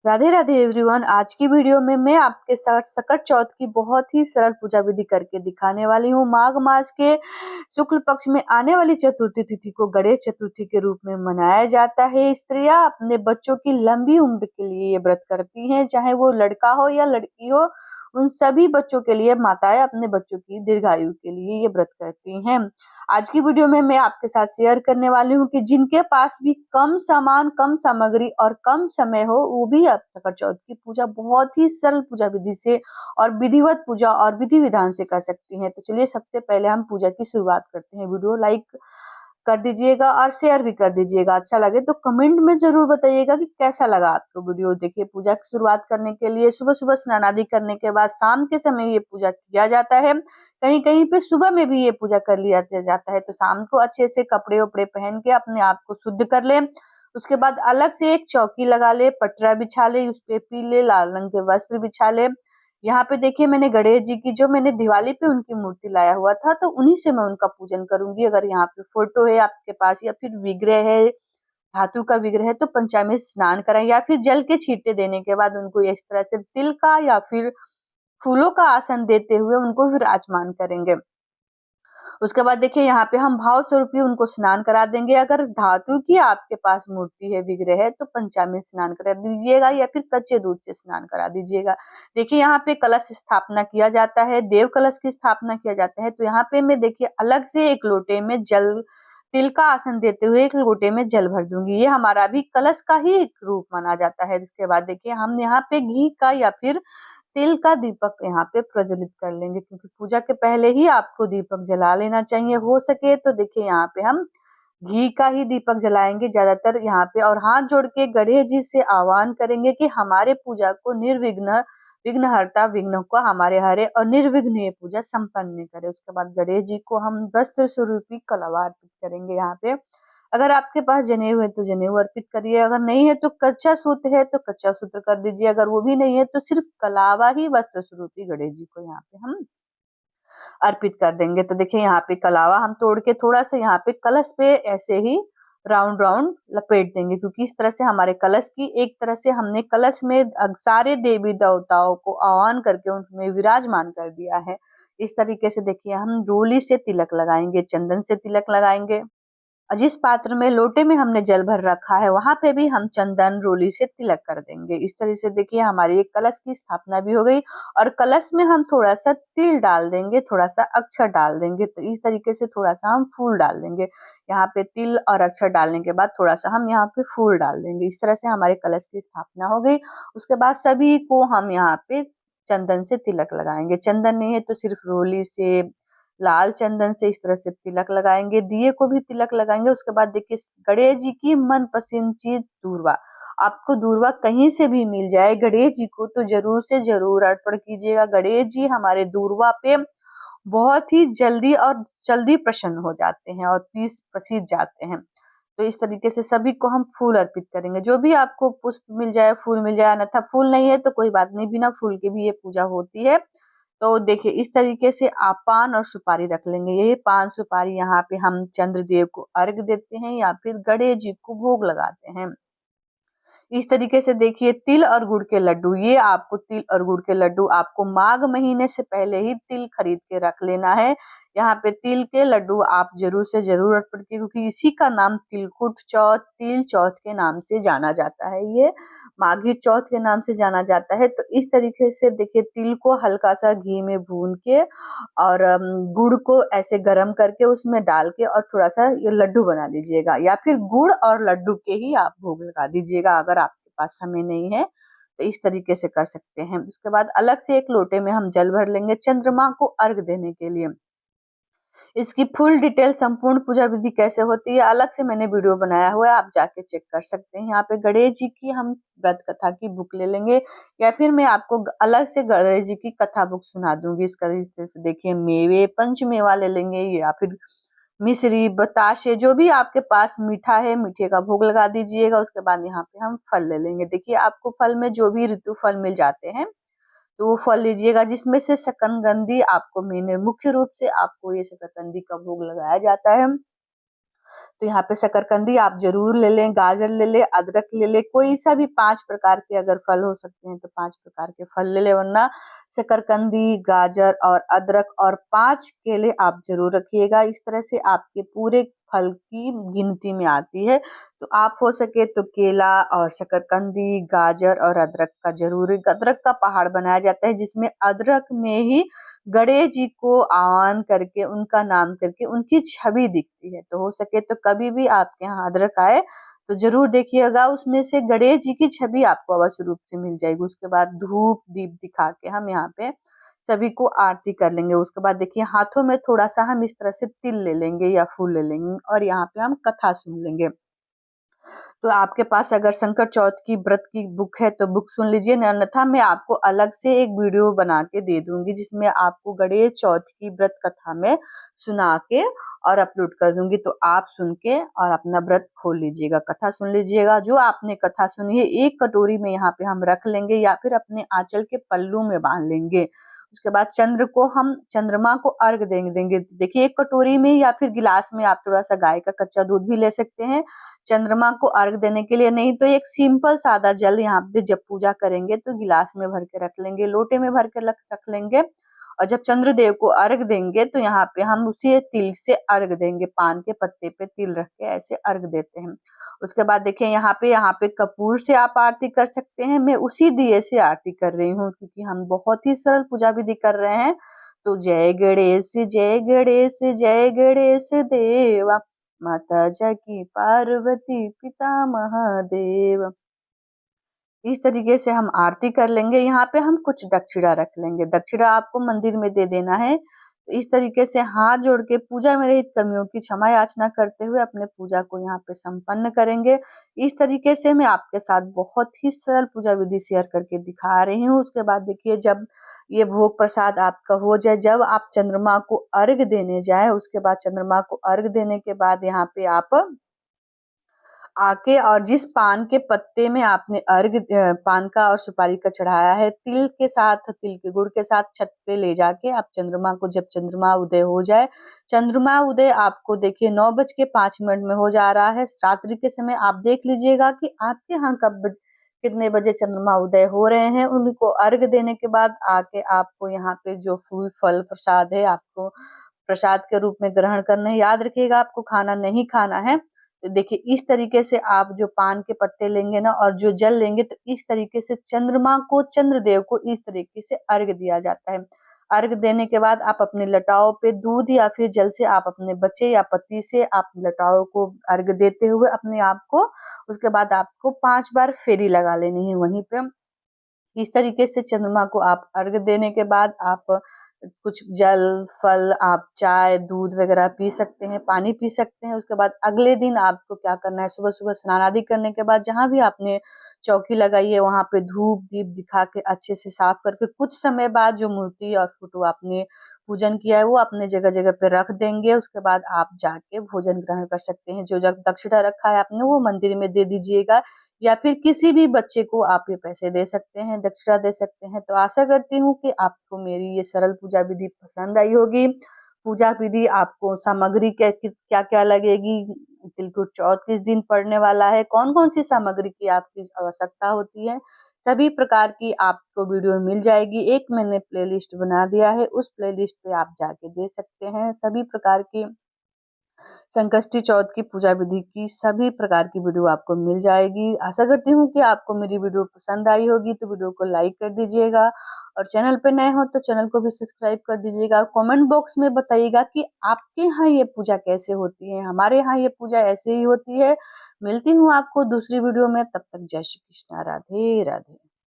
Radhe Radhe everyone. आज की video में मैं आपके साथ सकट चौथ की बहुत ही सरल पूजा विधि करके दिखाने वाली हूँ। माघ मास के शुक्ल पक्ष में आने वाली चतुर्थी तिथि को गणेश चतुर्थी के रूप में मनाया जाता है। स्त्रियां अपने बच्चों की लंबी उम्र के लिए ये व्रत करती हैं, चाहे वो लड़का हो या लड़की हो। उन सभी बच्चों के लिए माताएं अपने बच्चों की दीर्घायु के लिए ये व्रत करती हैं। आज की वीडियो में मैं आपके साथ शेयर करने वाली हूँ कि जिनके पास भी कम सामान, कम सामग्री और कम समय हो, वो भी आप सकट चौथ की पूजा बहुत ही सरल पूजा विधि से और विधिवत पूजा और विधि विधान से कर सकती हैं। तो चलिए सबसे पहले हम पूजा की शुरुआत करते हैं। वीडियो लाइक कर दीजिएगा और शेयर भी कर दीजिएगा। अच्छा लगे तो कमेंट में जरूर बताइएगा कि कैसा लगा आपको वीडियो। देखिए, पूजा की शुरुआत करने के लिए सुबह सुबह स्नान आदि करने के बाद शाम के समय ये पूजा किया जाता है। कहीं कहीं पे सुबह में भी ये पूजा कर लिया जाता है। तो शाम को अच्छे से कपड़े उपड़े पहन के अपने आप को शुद्ध कर ले। उसके बाद अलग से एक चौकी लगा ले, पटरा बिछा ले, उस पे पीले लाल रंग के वस्त्र बिछा ले। यहाँ पे देखिए, मैंने गणेश जी की, जो मैंने दिवाली पे उनकी मूर्ति लाया हुआ था, तो उन्हीं से मैं उनका पूजन करूंगी। अगर यहाँ पे फोटो है आपके पास या फिर विग्रह है, धातु का विग्रह है, तो पंचामृत स्नान कराएं या फिर जल के छींटे देने के बाद उनको इस तरह से तिल का या फिर फूलों का आसन देते हुए उनको विराजमान करेंगे। उसके बाद देखिए, यहाँ पे हम भाव स्वरूप ही उनको स्नान करा देंगे। अगर धातु की आपके पास मूर्ति है, विग्रह है, तो पंचामृत स्नान करा दीजिएगा या फिर कच्चे दूध से स्नान करा दीजिएगा। देखिए, यहाँ पे कलश स्थापना किया जाता है, देव कलश की स्थापना किया जाता है। तो यहाँ पे मैं देखिए अलग से एक लोटे में जल, तिल का आसन देते हुए एक लोटे में जल भर दूंगी। ये हमारा भी कलश का ही एक रूप माना जाता है। जिसके बाद देखिए, हम यहाँ पे घी का या फिर तिल का दीपक यहाँ पे प्रज्वलित कर लेंगे, क्योंकि पूजा के पहले ही आपको दीपक जला लेना चाहिए। हो सके तो देखिए, यहाँ पे हम घी का ही दीपक जलाएंगे ज्यादातर यहाँ पे। और हाथ जोड़ के गणेश जी से आह्वान करेंगे कि हमारे पूजा को निर्विघ्न, विघ्नहर्ता विघ्न को हमारे हरे और निर्विघ्न ये पूजा संपन्न करे। उसके बाद गणेश जी को हम वस्त्र स्वरूपी कलवा अर्पित करेंगे। यहाँ पे अगर आपके पास जनेऊ है तो जनेऊ अर्पित करिए, अगर नहीं है तो कच्चा सूत्र है तो कच्चा सूत्र कर दीजिए, अगर वो भी नहीं है तो सिर्फ कलावा ही वस्त्र स्वरूपी गणेश जी को यहाँ पे हम अर्पित कर देंगे। तो देखिए, यहाँ पे कलावा हम तोड़ के थोड़ा सा यहाँ पे कलश पे ऐसे ही राउंड राउंड लपेट देंगे, क्योंकि इस तरह से हमारे कलश की एक तरह से हमने कलश में सारे देवी देवताओं को आह्वान करके उनमें विराजमान कर दिया है। इस तरीके से देखिए, हम रोली से तिलक लगाएंगे, चंदन से तिलक लगाएंगे। और जिस पात्र में, लोटे में हमने जल भर रखा है, वहां पे भी हम चंदन रोली से तिलक कर देंगे। इस तरह से देखिए, हमारी एक कलश की स्थापना भी हो गई। और कलश में हम थोड़ा सा तिल डाल देंगे, थोड़ा सा अक्षर डाल देंगे। तो इस तरीके से थोड़ा सा हम फूल डाल देंगे। यहाँ पे तिल और अक्षर डालने के बाद थोड़ा सा हम यहाँ पे फूल डाल देंगे। इस तरह से हमारे कलश की स्थापना हो गई। उसके बाद सभी को हम यहाँ पे चंदन से तिलक लगाएंगे। चंदन नहीं है तो सिर्फ रोली से, लाल चंदन से इस तरह से तिलक लगाएंगे। दिए को भी तिलक लगाएंगे। उसके बाद देखिए, गणेश जी की मनपसंद चीज दूर्वा, आपको दूर्वा कहीं से भी मिल जाए गणेश जी को तो जरूर से जरूर अर्पण कीजिएगा। गणेश जी हमारे दूर्वा पे बहुत ही जल्दी प्रसन्न हो जाते हैं और प्रसीद जाते हैं। तो इस तरीके से सभी को हम फूल अर्पित करेंगे। जो भी आपको पुष्प मिल जाए, फूल मिल जाए, अन्यथा फूल नहीं है तो कोई बात नहीं, बिना फूल के भी ये पूजा होती है। तो देखिए, इस तरीके से आप पान और सुपारी रख लेंगे। ये पान सुपारी यहाँ पे हम चंद्रदेव को अर्घ देते हैं या फिर गणेश जी को भोग लगाते हैं। इस तरीके से देखिए, तिल और गुड़ के लड्डू, ये आपको तिल और गुड़ के लड्डू आपको माघ महीने से पहले ही तिल खरीद के रख लेना है। यहाँ पे तिल के लड्डू आप जरूर से जरूर अर्पण कीजिए, क्योंकि इसी का नाम तिलकुट चौथ, तिल चौथ के नाम से जाना जाता है। ये माघी चौथ के नाम से जाना जाता है। तो इस तरीके से देखिए, तिल को हल्का सा घी में भून के और गुड़ को ऐसे गरम करके उसमें डाल के और थोड़ा सा ये लड्डू बना लीजिएगा, या फिर गुड़ और लड्डू के ही आप भोग लगा दीजिएगा। अगर आपके पास समय नहीं है तो इस तरीके से कर सकते हैं। उसके बाद अलग से एक लोटे में हम जल भर लेंगे चंद्रमा को अर्घ देने के लिए। इसकी फुल डिटेल संपूर्ण पूजा विधि कैसे होती है अलग से मैंने वीडियो बनाया हुआ है, आप जाके चेक कर सकते हैं। यहाँ पे गणेश जी की हम व्रत कथा की बुक ले लेंगे, या फिर मैं आपको अलग से गणेश जी की कथा बुक सुना दूंगी। इसका से देखिए, मेवे पंच मेवा ले लेंगे, या फिर मिश्री बताशे, जो भी आपके पास मीठा है, मीठे का भोग लगा दीजिएगा। उसके बाद यहाँ पे हम फल ले लेंगे। देखिए, आपको फल में जो भी ऋतु फल मिल जाते हैं तो वो फल लीजिएगा, जिसमें से शकरकंदी आपको, मैंने मुख्य रूप से आपको ये शकरकंदी का भोग लगाया जाता है। तो यहाँ पे शकरकंदी आप जरूर ले लें, गाजर ले लें, अदरक ले लें, कोई सा भी 5 प्रकार के अगर फल हो सकते हैं तो 5 प्रकार के फल ले लें, वरना शकरकंदी, गाजर और अदरक और 5 केले आप जरूर रखिएगा। इस तरह से आपके पूरे फल की गिनती में आती है। तो आप हो सके तो केला और शकरकंदी, गाजर और अदरक का जरूर, अदरक का पहाड़ बनाया जाता है जिसमें अदरक में ही गणेश जी को आह्वान करके, उनका नाम करके उनकी छवि दिखती है। तो हो सके तो कभी भी आपके यहाँ अदरक आए तो जरूर देखिएगा, उसमें से गणेश जी की छवि आपको अवश्य रूप से मिल जाएगी। उसके बाद धूप दीप दिखा के हम यहाँ पे सभी को आरती कर लेंगे। उसके बाद देखिए हाथों में थोड़ा सा हम इस तरह से तिल ले लेंगे या फूल ले लेंगे और यहाँ पे हम कथा सुन लेंगे। तो आपके पास अगर संकट चौथ की व्रत की बुक है तो बुक सुन लीजिए, अन्यथा मैं आपको अलग से एक वीडियो बना के दे दूंगी जिसमें आपको गणेश चौथ की व्रत कथा में सुना के और अपलोड कर दूंगी। तो आप सुन के और अपना व्रत खोल लीजिएगा, कथा सुन लीजिएगा। जो आपने कथा सुनी है एक कटोरी में यहाँ पे हम रख लेंगे या फिर अपने आंचल के पल्लू में बांध लेंगे। उसके बाद चंद्रमा को अर्घ देंगे। देखिए एक कटोरी में या फिर गिलास में आप थोड़ा सा गाय का कच्चा दूध भी ले सकते हैं चंद्रमा को अर्घ देने के लिए, नहीं तो एक सिंपल सादा जल यहाँ पे जब पूजा करेंगे तो गिलास में भर के रख लेंगे, लोटे में भर के रख लेंगे। और जब चंद्रदेव को अर्घ देंगे तो यहाँ पे हम उसी तिल से अर्घ देंगे, पान के पत्ते पे तिल रख के ऐसे अर्घ देते हैं। उसके बाद देखिए यहाँ पे कपूर से आप आरती कर सकते हैं, मैं उसी दिए से आरती कर रही हूँ क्योंकि हम बहुत ही सरल पूजा विधि कर रहे हैं। तो जय गणेश जय गणेश जय गणेश देवा, माता जाकी पार्वती पिता महादेव। इस तरीके से हम आरती कर लेंगे। यहाँ पे हम कुछ दक्षिणा रख लेंगे, दक्षिणा आपको मंदिर में दे देना है। तो इस तरीके से हाथ जोड़ के पूजा में रहित कमियों की क्षमा याचना करते हुए अपने पूजा को यहाँ पे संपन्न करेंगे। इस तरीके से मैं आपके साथ बहुत ही सरल पूजा विधि शेयर करके दिखा रही हूँ। उसके बाद देखिए जब ये भोग प्रसाद आपका हो जाए, जब आप चंद्रमा को अर्घ देने जाए, उसके बाद चंद्रमा को अर्घ देने के बाद यहाँ पे आप आके और जिस पान के पत्ते में आपने पान का और सुपारी का चढ़ाया है, तिल के साथ, तिल के गुड़ के साथ छत पे ले जाके आप चंद्रमा को, जब चंद्रमा उदय हो जाए, चंद्रमा उदय आपको देखिए 9:05 में हो जा रहा है रात्रि के समय, आप देख लीजिएगा कि आपके यहाँ कितने बजे चंद्रमा उदय हो रहे हैं। उनको अर्घ देने के बाद आके आपको यहाँ पे जो फूल फल प्रसाद है आपको प्रसाद के रूप में ग्रहण करना है। याद रखिएगा आपको खाना नहीं खाना है। तो देखिए इस तरीके से आप जो पान के पत्ते लेंगे ना और जो जल लेंगे, तो इस तरीके से चंद्रमा को, चंद्रदेव को इस तरीके से अर्घ दिया जाता है। अर्घ देने के बाद आप अपने लटाओं पे दूध या फिर जल से आप अपने बच्चे या पति से आप लटाओं को अर्घ देते हुए अपने आप को, उसके बाद आपको 5 बार फेरी लगा लेनी है वहीं पे। इस तरीके से चंद्रमा को आप अर्घ देने के बाद आप कुछ जल, फल, आप चाय, दूध वगैरह पी सकते हैं, पानी पी सकते हैं। उसके बाद अगले दिन आपको क्या करना है, सुबह-सुबह स्नान आदि करने के बाद जहाँ भी आपने चौकी लगाई है वहाँ पे धूप दीप दिखा के अच्छे से साफ करके कुछ समय बाद जो मूर्ति और फोटो आपने पूजन किया है वो अपने जगह-जगह पे रख देंगे। उसके बाद आप जाके भोजन ग्रहण कर सकते हैं। जो जग दक्षिणा रखा है आपने वो मंदिर में दे दीजिएगा या फिर किसी भी बच्चे को आप ये पैसे दे सकते हैं, दक्षिणा दे सकते हैं। तो आशा करती हूँ कि आपको मेरी ये सरल पूजा विधि पसंद आई होगी। पूजा विधि आपको सामग्री क्या-क्या लगेगी, तिलकुट चौथ किस दिन पड़ने वाला है, कौन-कौन सी सामग्री की आपकी आवश्यकता होती है, सभी प्रकार की आपको वीडियो मिल जाएगी। एक मैंने प्लेलिस्ट बना दिया है, उस प्लेलिस्ट पे आप जाके दे सकते हैं। सभी प्रकार की संकष्टी चौथ की पूजा विधि की सभी प्रकार की वीडियो आपको मिल जाएगी। आशा करती हूँ कि आपको मेरी वीडियो पसंद आई होगी, तो वीडियो को लाइक कर दीजिएगा और चैनल पे नए हो तो चैनल को भी सब्सक्राइब कर दीजिएगा। और कमेंट बॉक्स में बताइएगा कि आपके यहाँ ये पूजा कैसे होती है। हमारे यहाँ ये पूजा ऐसे ही होती है। मिलती हूँ आपको दूसरी वीडियो में, तब तक जय श्री कृष्णा, राधे राधे।